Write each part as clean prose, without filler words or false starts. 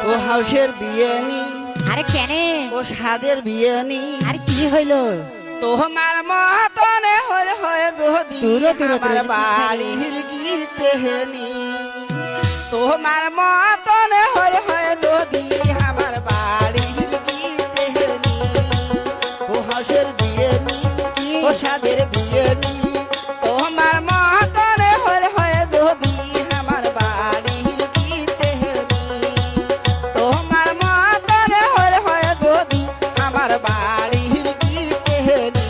ও হাউসের বিয়ে নি আরে কেনে ও সাদের বিয়ে নি আর কি হইলো তোমার মতনে হল হয় যদি দূরে দূরে আমার বাড়ির গীতে নি তোমার মতনে হল হয় যদি আমার বাড়ির গীতে নি ও হাউসের বিয়ে নি ও সাদের বিয়ে নি তোমার মতনে হল হয় যদি আমার বাড়ির গীতে নি তোমার মতনে হল হয় যদি আমার বাড়ির গীতে নি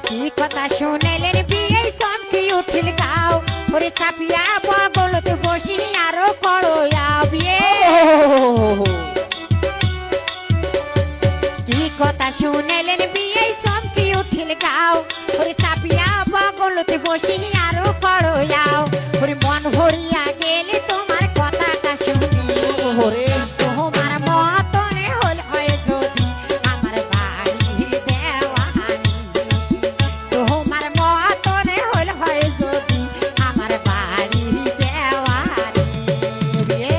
কি কথা শুনেলেন বিয়ে চমকি উঠিল গাও ওরে চাপিয়া বগলতে বসি আরো করো বিয়ে কি কথা শুনেলেন বিয়ে চমকি উঠিল গাও ওরে চাপিয়া বগলতে বসি আরো করো ওরে মন ভরিয়া গেলে তোমার কথাটা শুনি ওরে তোমার মতনে হল হয় যদি আমার বাড়ির দেওয়ানি তোমার মতনে হল হয় যদি আমার বাড়ির দেওয়ানি রে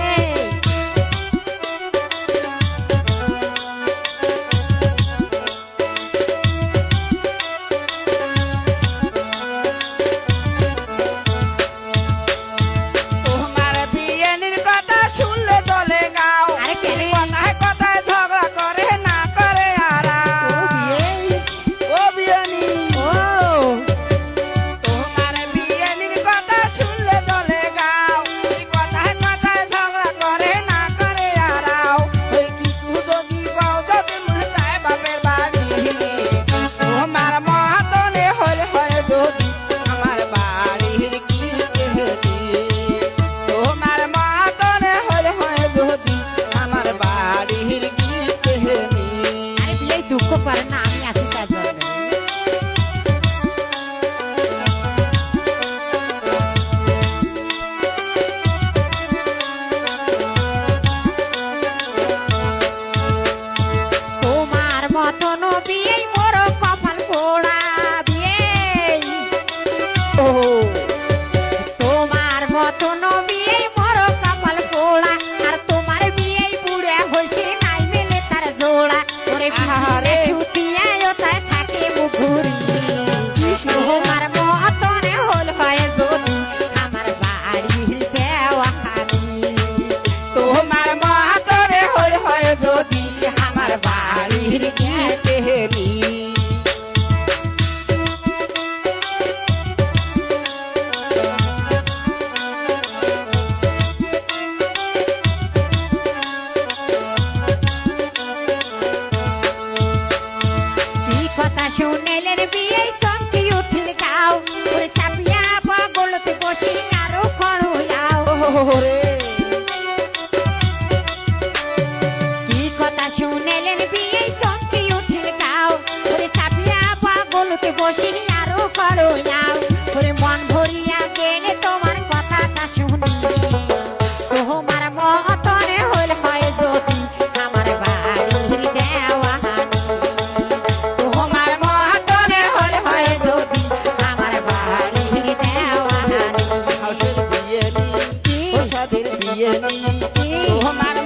তোমার বিয়ের কথা শুনলে দলে গাও আরে কেন? কথায় কথায় ঝগড়া করে না করে আরাম ও বিয়ানি ও তোমার বিয়ের কথা শুনলে দলে গাও কথায় কথায় ঝগড়া করে না করে আরাম ওই কিছু যদি গাও যদি মহাশয় বাপের বাড়ি তোমার মতনে হল হয় যদি আমার বাড়ির গীতে তোমার মতনে হল হয় যদি আমার বাড়ির গীতে আরে বিয়ে দুঃখ করে না আমি আছি তার জন্য তোমার মতন বিয়ে মোর কপাল পোড়া বিয়ে তোমার মতন বিয়ে মোর কপাল পোড়া আর তোমার বিয়ে বুড়ে হয়েছে নাই মেলে তার জোড়া ওরে আহারে। সুতিয়ায় তাই থাকে মুখুরি তোমার মতনে হল হয় যদি আমার বাড়ির দেওয়ানি তোমার মতনে হল হয় যদি আমার বাড়ির গীতে কি কথা শুনেলেন বিয়ে চমকি উঠিল গাও ওরে চাপিয়া বগলতে বসি আরো করো ওরে কি কথা শুনেলেন বিয়ে চমকি উঠিল গাও ওরে চাপিয়া বগলতে বসি আরো করো ওরে মন ভরিয়া গেলে তোমার কথাটা শুনি তোমার মতনে হল হয় যদি আমার বাড়ির দেওয়ানি তোমার মতনে হল হয় যদি আমার বাড়ির দেওয়ানি হাউসের বিয়ে নি ও সাদের বিয়ে নি তোমার